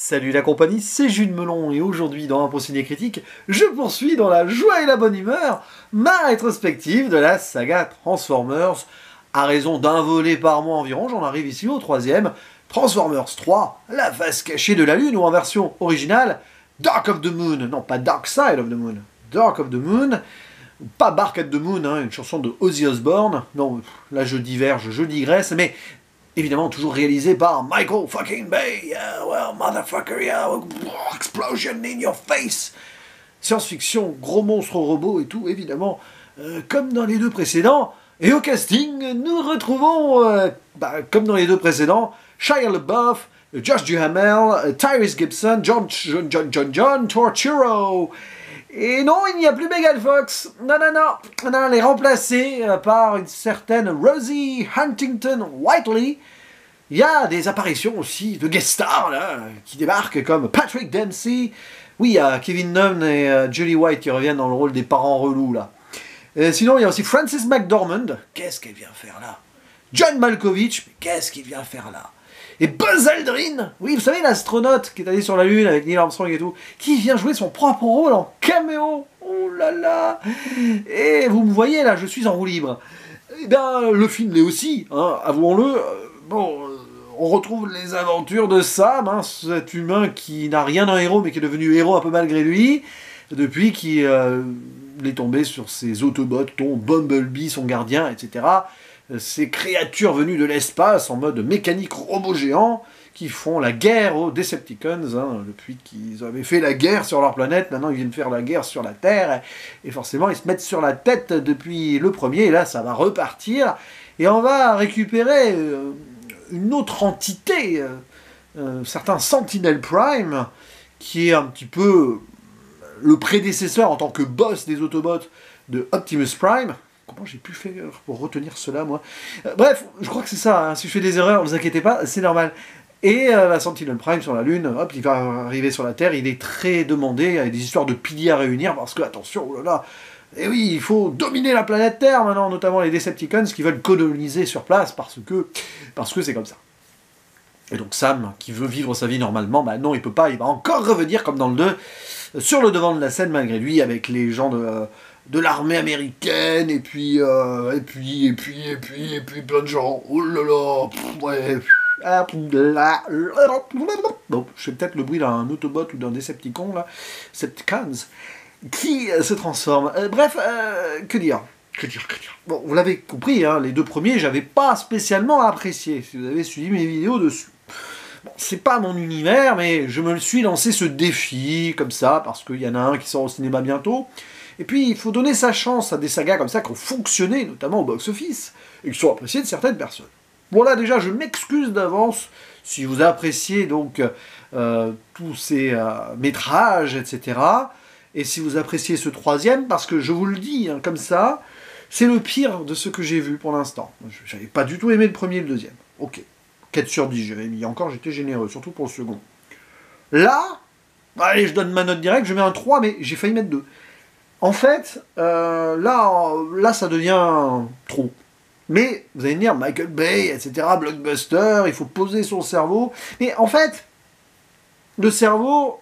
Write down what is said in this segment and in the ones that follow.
Salut la compagnie, c'est Jules Melon et aujourd'hui dans un procédé critique, je poursuis dans la joie et la bonne humeur ma rétrospective de la saga Transformers. À raison d'un volet par mois environ, j'en arrive ici au troisième, Transformers 3, la face cachée de la Lune, ou en version originale, Dark of the Moon, non pas Dark Side of the Moon, Dark of the Moon, pas Bark at the Moon, hein, une chanson de Ozzy Osbourne, non, là je diverge, je digresse, mais évidemment toujours réalisé par Michael fucking Bay, yeah, well, motherfucker, yeah, explosion in your face. Science-fiction, gros monstre robot et tout, évidemment, comme dans les deux précédents. Et au casting, nous retrouvons, comme dans les deux précédents, Shia LaBeouf, Josh Duhamel, Tyrese Gibson, John Turturro. Et non, il n'y a plus Megan Fox. Non, elle est remplacée par une certaine Rosie Huntington-Whiteley. Il y a des apparitions aussi de guest stars là, qui débarquent comme Patrick Dempsey. Oui, il y a Kevin Dunn et Julie White qui reviennent dans le rôle des parents relous là. Sinon, il y a aussi Frances McDormand. Qu'est-ce qu'elle vient faire là? John Malkovich. Mais qu'est-ce qu'il vient faire là? Et Buzz Aldrin, oui, vous savez, l'astronaute qui est allé sur la Lune avec Neil Armstrong et tout, qui vient jouer son propre rôle en caméo. Oh là là. Et vous me voyez là, je suis en roue libre. Eh bien, le film l'est aussi, hein, avouons-le. On retrouve les aventures de Sam, hein, cet humain qui n'a rien d'un héros, mais qui est devenu héros un peu malgré lui, depuis qu'il est tombé sur ses Autobots, dont Bumblebee, son gardien, etc., ces créatures venues de l'espace en mode mécanique robot géant qui font la guerre aux Decepticons, hein, depuis qu'ils avaient fait la guerre sur leur planète, maintenant ils viennent faire la guerre sur la Terre, et forcément ils se mettent sur la tête depuis le premier, et là ça va repartir, et on va récupérer une autre entité, certain Sentinel Prime, qui est un petit peu le prédécesseur en tant que boss des Autobots de Optimus Prime. Comment j'ai pu faire pour retenir cela, moi? Bref, je crois que c'est ça, hein. Si je fais des erreurs, ne vous inquiétez pas, c'est normal. Et la Sentinel Prime sur la Lune, hop, il va arriver sur la Terre, il est très demandé, il y a des histoires de piliers à réunir, parce que, attention, oh là là, et oui, il faut dominer la planète Terre maintenant, notamment les Decepticons qui veulent coloniser sur place, parce que c'est comme ça. Et donc Sam, qui veut vivre sa vie normalement, bah non, il peut pas, il va encore revenir, comme dans le 2, sur le devant de la scène malgré lui, avec les gens de l'armée américaine, et puis plein de gens. Oh là là, ouais. Bon, je fais peut-être le bruit d'un Autobot ou d'un Decepticon, là. Decepticons, qui se transforme. Bref, que dire? Bon, vous l'avez compris, hein, les deux premiers, j'avais pas spécialement apprécié, si vous avez suivi mes vidéos dessus. Bon, c'est pas mon univers, mais je me suis lancé ce défi, comme ça, parce qu'il y en a un qui sort au cinéma bientôt. Et puis, il faut donner sa chance à des sagas comme ça qui ont fonctionné, notamment au box-office, et qui sont appréciées de certaines personnes. Bon là, déjà, je m'excuse d'avance si vous appréciez donc tous ces métrages, etc. Et si vous appréciez ce troisième, parce que je vous le dis, hein, comme ça, c'est le pire de ce que j'ai vu pour l'instant. J'avais pas du tout aimé le premier et le deuxième. Ok, 4 sur 10, j'avais mis. Encore, j'étais généreux, surtout pour le second. Là, allez, je donne ma note directe, je mets un 3, mais j'ai failli mettre 2. En fait, là, ça devient trop. Mais, vous allez me dire, Michael Bay, etc., blockbuster, il faut poser son cerveau. Mais en fait, le cerveau,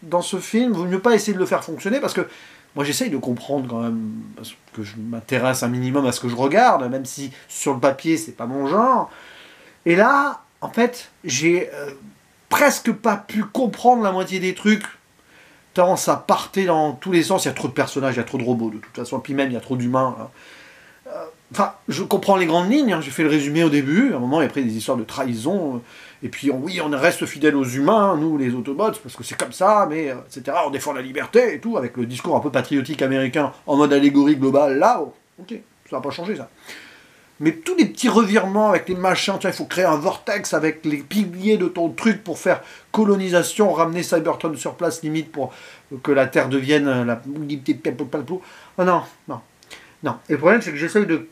dans ce film, vaut mieux pas essayer de le faire fonctionner, parce que moi j'essaye de comprendre quand même, parce que je m'intéresse un minimum à ce que je regarde, même si sur le papier c'est pas mon genre. Et là, en fait, j'ai presque pas pu comprendre la moitié des trucs, tant ça partait dans tous les sens, il y a trop de personnages, il y a trop de robots de toute façon, puis même il y a trop d'humains. Enfin, je comprends les grandes lignes, hein, j'ai fait le résumé au début, à un moment il y a pris des histoires de trahison, et puis oui, on reste fidèles aux humains, nous les Autobots, parce que c'est comme ça, mais etc., on défend la liberté et tout, avec le discours un peu patriotique américain en mode allégorie globale, là, ok, ça va pas changer ça. Mais tous les petits revirements avec les machins, tu vois, il faut créer un vortex avec les piliers de ton truc pour faire colonisation, ramener Cybertron sur place limite pour que la Terre devienne la... Oh non, non. Non, et le problème c'est que j'essaye de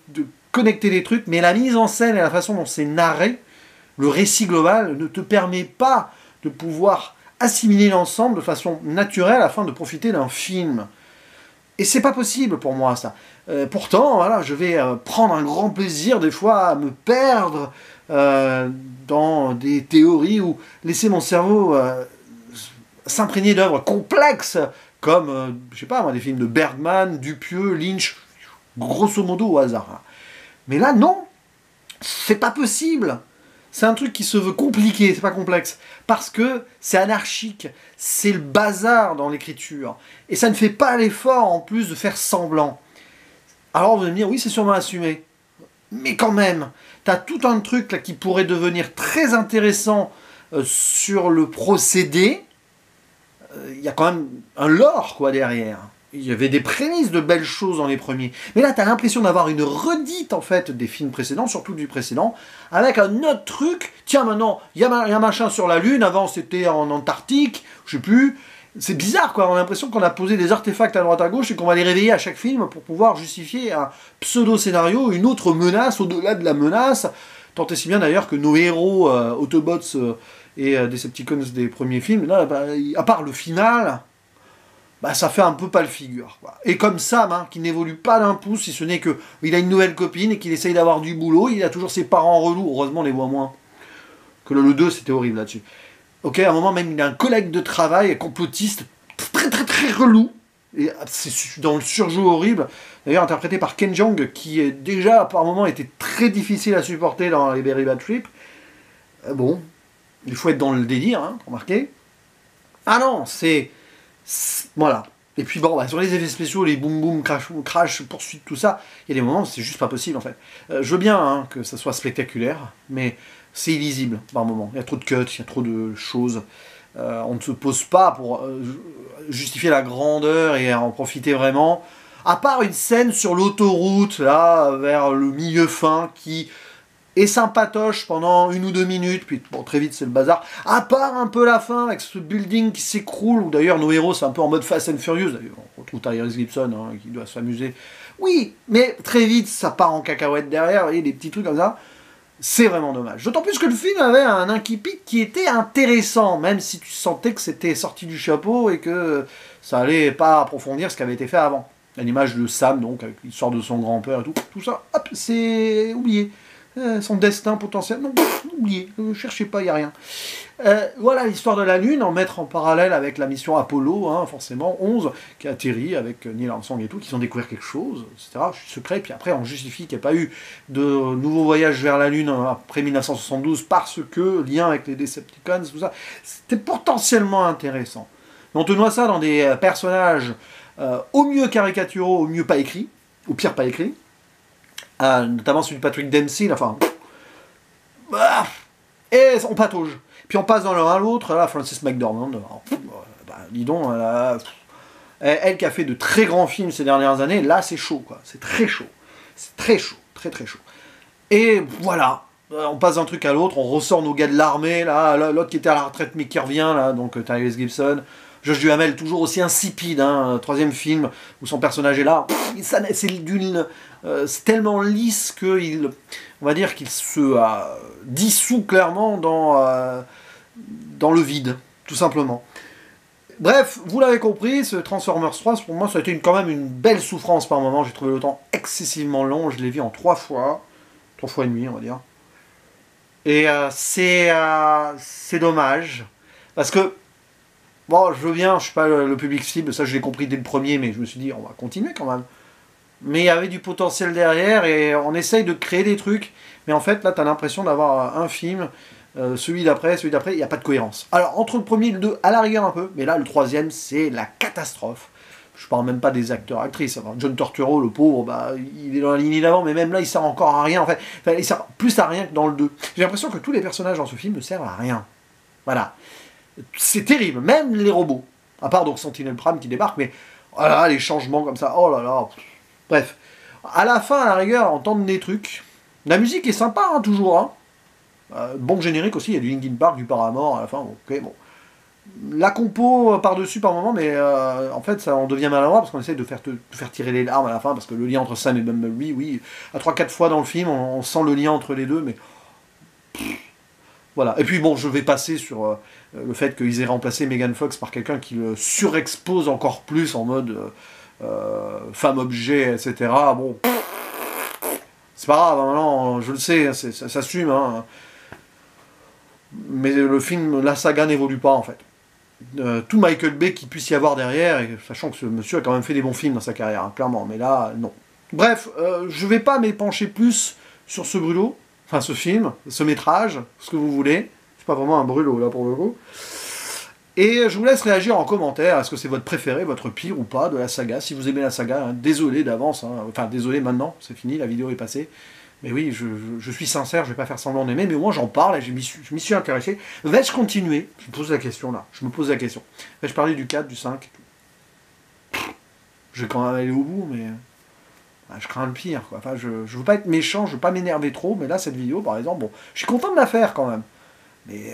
connecter les trucs, mais la mise en scène et la façon dont c'est narré, le récit global, ne te permet pas de pouvoir assimiler l'ensemble de façon naturelle afin de profiter d'un film. Et c'est pas possible pour moi ça. Pourtant, voilà, je vais prendre un grand plaisir des fois à me perdre dans des théories ou laisser mon cerveau s'imprégner d'œuvres complexes, comme, je sais pas moi, des films de Bergman, Dupieux, Lynch, grosso modo au hasard. Hein. Mais là, non, c'est pas possible. C'est un truc qui se veut compliqué, c'est pas complexe. Parce que c'est anarchique, c'est le bazar dans l'écriture. Et ça ne fait pas l'effort, en plus, de faire semblant. Alors vous allez me dire, oui, c'est sûrement assumé. Mais quand même, t'as tout un truc là qui pourrait devenir très intéressant sur le procédé. Il y a quand même un lore, quoi, derrière. Il y avait des prémices de belles choses dans les premiers. Mais là, t'as l'impression d'avoir une redite, en fait, des films précédents, surtout du précédent, avec un autre truc. Tiens, maintenant, il y a un machin sur la Lune, avant c'était en Antarctique, je sais plus. C'est bizarre, quoi. On a l'impression qu'on a posé des artefacts à droite à gauche et qu'on va les réveiller à chaque film pour pouvoir justifier un pseudo-scénario, une autre menace au-delà de la menace. Tant et si bien, d'ailleurs, que nos héros, Autobots et Decepticons des premiers films, là, bah, à part le final... bah ça fait un peu pas le figure, quoi. Et comme Sam, hein, qui n'évolue pas d'un pouce, si ce n'est que il a une nouvelle copine et qu'il essaye d'avoir du boulot, il a toujours ses parents relous, heureusement on les voit moins. Que le 2, c'était horrible là-dessus. Ok, à un moment même, il a un collègue de travail, complotiste, très relou, et c'est dans le surjeu horrible, d'ailleurs interprété par Ken Jeong, qui est déjà, par moments, était très difficile à supporter dans les Very Bad Trip. Bon, il faut être dans le délire, hein, remarquez. Ah non, voilà. Et puis bon, bah, sur les effets spéciaux, les boum boum, crash, poursuite, tout ça, il y a des moments où c'est juste pas possible en fait. Je veux bien hein, que ça soit spectaculaire, mais c'est illisible par moments. Il y a trop de cuts, il y a trop de choses. On ne se pose pas pour justifier la grandeur et en profiter vraiment. À part une scène sur l'autoroute, là, vers le milieu fin, qui est sympatoche pendant 1 ou 2 minutes, puis bon, très vite c'est le bazar. À part un peu la fin, avec ce building qui s'écroule, où d'ailleurs nos héros c'est un peu en mode Fast and Furious, d'ailleurs on retrouve Tyrese Gibson hein, qui doit s'amuser. Oui, mais très vite ça part en cacahuète derrière, vous voyez, des petits trucs comme ça. C'est vraiment dommage. D'autant plus que le film avait un incipit qui était intéressant, même si tu sentais que c'était sorti du chapeau et que ça allait pas approfondir ce qui avait été fait avant. L'image de Sam, donc, avec l'histoire de son grand-père et tout ça, hop, c'est oublié. Son destin potentiel, non, oublié, ne cherchez pas, il n'y a rien. Voilà l'histoire de la Lune, en mettre en parallèle avec la mission Apollo, hein, forcément, 11, qui a atterri avec Neil Armstrong et tout, qui ont découvert quelque chose, etc. Secret, puis après on justifie qu'il n'y a pas eu de nouveau voyage vers la Lune après 1972 parce que lien avec les Decepticons, tout ça. C'était potentiellement intéressant. Mais on te noie ça dans des personnages au mieux caricaturaux, au mieux pas écrits, au pire pas écrits. Notamment celui de Patrick Dempsey, enfin... Et on patauge. Puis on passe dans l'un à l'autre, là, Frances McDormand, dis donc, elle qui a fait de très grands films ces dernières années, là c'est chaud, quoi. C'est très chaud. C'est très chaud, très chaud. Et voilà, on passe d'un truc à l'autre, on ressort nos gars de l'armée, là, l'autre qui était à la retraite mais qui revient, là, donc Tyrese Gibson... Josh Duhamel, toujours aussi insipide, hein, 3e film où son personnage est là, c'est tellement lisse que on va dire qu'il se dissout clairement dans le vide, tout simplement. Bref, vous l'avez compris, ce Transformers 3, pour moi, ça a été quand même une belle souffrance par moment. J'ai trouvé le temps excessivement long, je l'ai vu en 3 fois, 3 fois et demi, on va dire. Et c'est dommage, parce que bon, je veux bien, je suis pas le public cible, ça je l'ai compris dès le premier, mais je me suis dit, on va continuer quand même. Mais il y avait du potentiel derrière, et on essaye de créer des trucs, mais en fait, là, t'as l'impression d'avoir un film, celui d'après, il n'y a pas de cohérence. Alors, entre le premier et le 2, à la rigueur un peu, mais là, le 3e, c'est la catastrophe. Je parle même pas des acteurs, actrices. Enfin, John Turturro, le pauvre, bah, il est dans la lignée d'avant, mais même là, il sert encore à rien, en fait. Enfin, il sert plus à rien que dans le 2. J'ai l'impression que tous les personnages dans ce film ne servent à rien. Voilà. C'est terrible, même les robots. À part donc Sentinel Prime qui débarque, mais voilà, les changements comme ça, oh là là. Bref. À la fin, à la rigueur, entendre des trucs. La musique est sympa, hein, toujours. Hein. Bon générique aussi, il y a du Linkin Park, du Paramore à la fin. Ok, bon. La compo par-dessus par moment, mais en fait, ça, on devient maladroit parce qu'on essaie de faire tirer les larmes à la fin, parce que le lien entre Sam et Bumblebee, oui, à 3-4 fois dans le film, on sent le lien entre les deux, mais... Voilà. Et puis bon, je vais passer sur le fait qu'ils aient remplacé Megan Fox par quelqu'un qui le surexpose encore plus en mode femme-objet, etc. Bon, c'est pas grave, maintenant, je le sais, ça s'assume, hein. Mais le film, la saga n'évolue pas en fait. tout Michael Bay qu'il puisse y avoir derrière, et sachant que ce monsieur a quand même fait des bons films dans sa carrière, hein, clairement, mais là, non. Bref, je vais pas m'épancher plus sur ce brûlot, enfin ce film, ce métrage, ce que vous voulez. C'est pas vraiment un brûlot là pour le coup. Et je vous laisse réagir en commentaire, est-ce que c'est votre préféré, votre pire ou pas de la saga. Si vous aimez la saga, hein, désolé d'avance, hein, enfin désolé maintenant, c'est fini, la vidéo est passée. Mais oui, je suis sincère, je vais pas faire semblant d'aimer, mais au moins j'en parle et je m'y suis intéressé. Vais-je continuer? Je me pose la question là, je me pose la question. Vais-je parler du 4, du 5? Je vais quand même aller au bout, mais je crains le pire, quoi. Enfin, je veux pas être méchant, je veux pas m'énerver trop, mais là, cette vidéo, par exemple, bon, je suis content de la faire quand même. Mais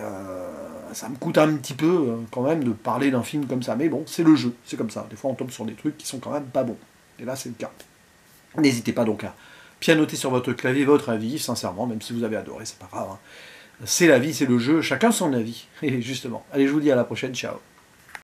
ça me coûte un petit peu quand même de parler d'un film comme ça. Mais bon, c'est le jeu, c'est comme ça. Des fois, on tombe sur des trucs qui sont quand même pas bons. Et là, c'est le cas. N'hésitez pas donc à pianoter sur votre clavier votre avis, sincèrement, même si vous avez adoré, c'est pas grave. Hein. C'est la vie, c'est le jeu, chacun son avis. Et justement. Allez, je vous dis à la prochaine, ciao.